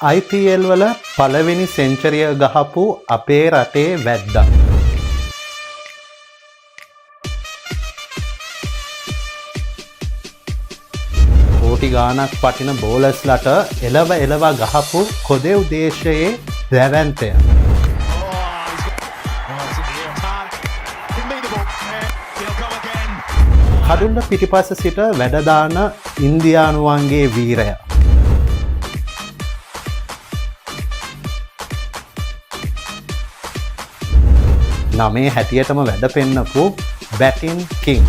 IPL වල පළවෙනි සෙන්චරිය ගහපු අපේ රටේ වැද්දා. කෝටි ගාණක් වටින බෝලර්ස්ලට එලව ගහපු කොදෙව් දේශයේ දැවැන්තය. කඩුල්ල පිටිපස්ස සිට වැඩදාන ඉන්දියානුවන්ගේ වීරය. නමේ හැටියටම වැඩ පෙන්නපු බැටින් කිං.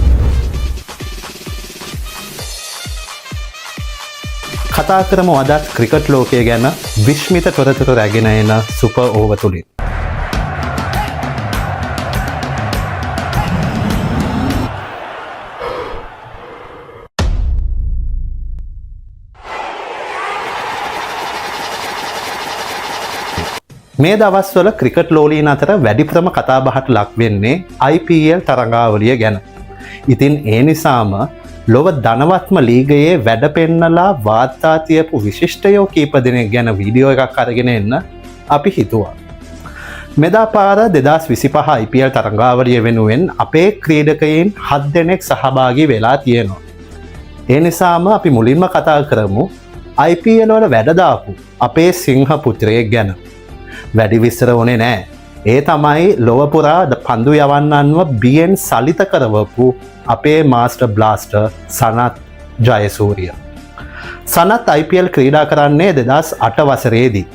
කතා කරමු අදත් ක්‍රිකට් ලෝකය ගැන විශ්මිත තොරතුරු රැගෙන එන සුපර් ඕවර් තුලින්. මේ දවස්වල ක්‍රිකට් ලෝලීන් අතර වැඩිපුරම කතාබහට ලක් වෙන්නේ IPL තරඟාවලිය ගැන. ඉතින් ඒ නිසාම ලොව ධනවත්ම ලීගයේ වැඩ පෙන්නලා වාර්තා තියපු විශිෂ්ටයෝ කීප දෙනෙක් ගැන වීඩියෝ එකක් අරගෙන එන්න අපි හිතුවා. මෙදා පාර 2025 IPL තරඟාවලිය වෙනුවෙන් අපේ ක්‍රීඩකයින් 7 දෙනෙක් සහභාගී වෙලා තියෙනවා. ඒ නිසාම අපි මුලින්ම කතා කරමු IPL වල වැඩ දාපු අපේ සිංහ පුත්‍රයෙක් ගැන. වැඩි විස්තර වුණේ නෑ. ඒ තමයි ලොවපුරා පන්දු යවන්නන්ව බියෙන් සලිත කරවපු අපේ master blaster Sanath Jayasuriya. Sanath IPL ක්‍රීඩා කරන්නේ 2008 වසරේදී.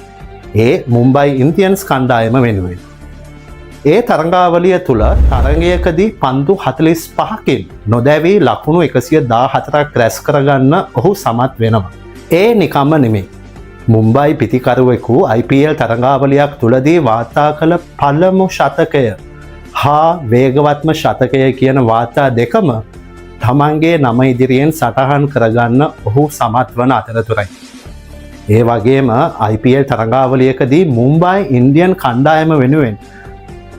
ඒ මුම්බයි ඉන්දියන්ස් කණ්ඩායම වෙනුවෙන්. ඒ තරඟාවලිය තුළ තරගයකදී පන්දු 45කින් නොදැවී ලකුණු 114ක් රැස් කරගන්න ඔහු සමත් වෙනවා. ඒ නිකම්ම නෙමෙයි. මුම්බයි පිතිකරුවෙකු IPL තරඟාවලියක් තුළදී වාර්තා කළ පළමු ශතකය හා වේගවත්ම ශතකය කියන වාර්තා දෙකම තමන්ගේ නම ඉදිරියෙන් සටහන් කරගන්න ඔහු සමත් වන අතරතුරයි. ඒ වගේම IPL තරඟාවලියකදී මුම්බයි ඉන්දියන් කණ්ඩායම වෙනුවෙන්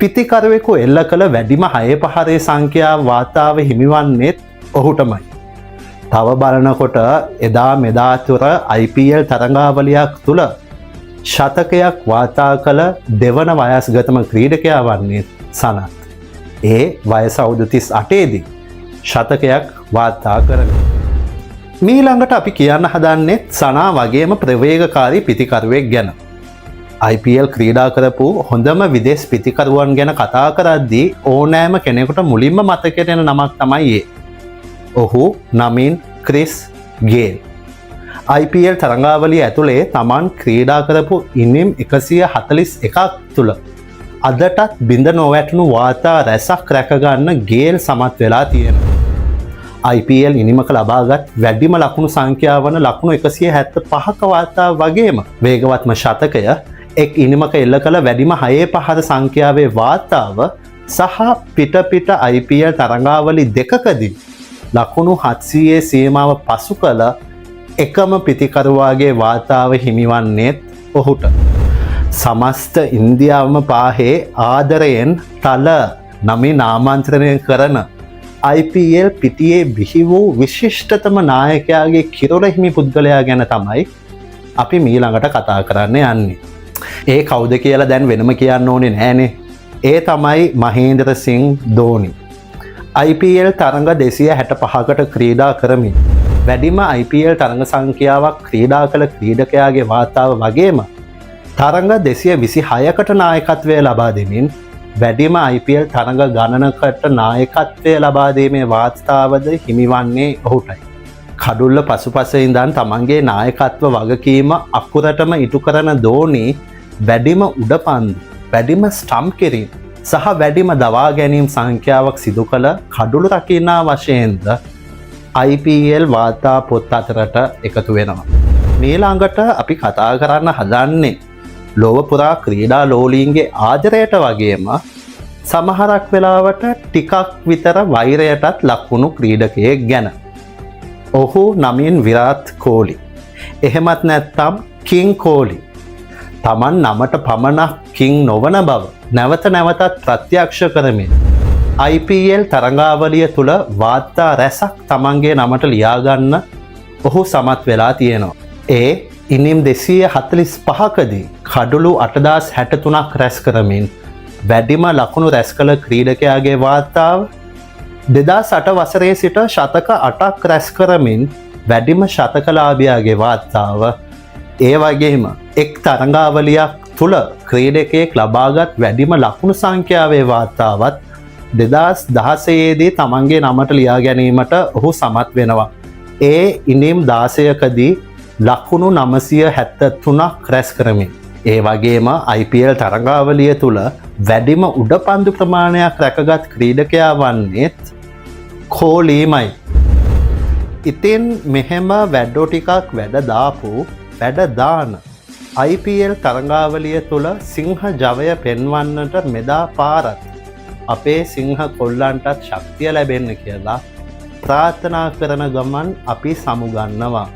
පිතිකරුවෙකු එල්ල කළ වැඩිම 6 පහරේ සංඛ්‍යාව වාර්තාව හිමිවන්නේත් ඔහුටමයි. තව බලනකොට එදා මෙදා තුර IPL තරඟාවලියක් තුළ ශතකයක් වාර්තා කළ දෙවන වයස්ගතම ක්‍රීඩකයා වන්නේ සනත්. ඒ වයස අවුරුදු 38දී ශතකයක් වාර්තා කරන. මීළඟට අපි කියන්න හදන්නේ සනා වගේම ප්‍රවේගකාරී පිතිකරුවෙක් ගැන. IPL ක්‍රීඩා කරපු හොඳම විදේශ පිතිකරුවන් ගැන කතා කරද්දී ඕනෑම කෙනෙකුට මුලින්ම මතකයට එන නමක් තමයි ඒ. ඔහු නමින් ක්‍රිස් ගේල්. IPL තරඟාවලිය ඇතුළේ තමන් ක්‍රීඩා කරපු ඉනිම් 141ක් තුළ අදටත් බිඳ නොවැටුණු වාර්තා රැසක් රැකගන්න ගේල් සමත් වෙලා තියෙනවා. IPL ඉනිමක ලබාගත් වැඩිම ලකුණු සංඛ්‍යාව වන ලකුණු 175ක වාර්තා වගේම වේගවත්ම ශතකය එක් ඉනිමක එල්ල කළ වැඩිම 6 පහර සංඛ්‍යාවේ වාර්තාව සහ පිට IPL තරඟාවලි දෙකකදී ලකුණු 700 සීමාව පසු කළ එකම පිතිකරුවාගේ වාර්තාව හිමිවන්නේත් ඔහුට. සමස්ත ඉන්දියාවම පාහේ ආදරයෙන් තල නමින් ආමන්ත්‍රණය කරන IPL පිටියේ බිහි වූ විශිෂ්ටතම නායකයාගේ කිරොල හිමි පුද්ගලයා ගැන තමයි අපි මීළඟට කතා කරන්න යන්නේ. ඒ කවුද කියලා දැන් වෙනම කියන්න ඕනේ නෑනේ. ඒ තමයි මහේන්ද්‍ර සිං ධෝනි. IPL තරඟ 265කට ක්‍රීඩා කරමින් වැඩිම IPL තරඟ සංඛ්‍යාවක් ක්‍රීඩා කළ ක්‍රීඩකයාගේ වාර්තාව වගේම තරඟ 226කට නායකත්වය ලබා දෙමින් වැඩිම IPL තරඟ ගණනකට නායකත්වය ලබා දීමේ වාර්තාවද හිමිවන්නේ ඔහුටයි. කඩුල්ල පසුපස ඉඳන් තමන්ගේ නායකත්ව වගකීම අකුරටම ඉටු කරන ධෝනි වැඩිම උඩපන්දු, වැඩිම ස්ටම්ප් කිරීම සහ වැඩිම දවා ගැනීම් සංඛ්‍යාවක් සිදු කළ කඩුළු රකින්නා වශයෙන්ද IPL වාර්තා පොත් අතරට එකතු වෙනවා. මීළඟට අපි කතා කරන්න හදන්නේ ලොවපුරා ක්‍රීඩා ලෝලීන්ගේ ආදරයට වගේම සමහරක් වෙලාවට ටිකක් විතර වෛරයටත් ලක්වුණු ක්‍රීඩකයෙක් ගැන. ඔහු නමින් විරාට් කෝලි. එහෙමත් නැත්තම් කිං කෝලි. තමන් නමට පමණක් කිං නොවන බව නැවත නැවතත් ප්‍රත්‍යක්ෂ කරමින් IPL තරඟාවලිය තුළ වාර්තා රැසක් තමන්ගේ නමට ලියාගන්න ඔහු සමත් වෙලා තියෙනවා. ඒ ඉනිම් 245කදී කඩුළු 8063ක් රැස් කරමින් වැඩිම ලකුණු රැස් කළ ක්‍රීඩකයාගේ වාර්තාව 2008 වසරේ සිට ශතක 8ක් රැස් කරමින් වැඩිම ශතකලාභියාගේ වාර්තාව ඒ වගේම එක් තරඟාවලියක් තුළ ක්‍රීඩකයෙක් ලබාගත් වැඩිම ලකුණු සංඛ්‍යාවේ වාර්තාවත් 2016දී තමන්ගේ නමට ලියා ගැනීමට ඔහු සමත් වෙනවා. ඒ ඉනිම් 16කදී ලකුණු 973ක් රැස් කරමින් ඒ වගේම IPL තරඟාවලිය තුළ වැඩිම උඩපන්දු ප්‍රමාණයක් රැකගත් ක්‍රීඩකයා වන්නේත් කෝලීමයි. ඉතින් මෙහෙම වැඩෝ ටිකක් වැඩ දාපු වැඩ දාන IPL තරඟාවලිය තුළ සිංහ ජවය පෙන්වන්නට මෙදා පාරත් අපේ සිංහ කොල්ලන්ටත් ශක්තිය ලැබෙන්න කියලා ප්‍රාර්ථනා කරන ගමන් අපි සමුගන්නවා.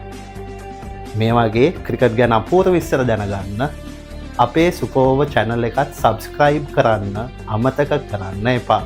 මේ වගේ ක්‍රිකට් ගැන අපූර්ව විස්තර දැනගන්න අපේ සුපෝව චැනල් එකත් සබ්ස්ක්‍රයිබ් කරන්න අමතක කරන්න එපා.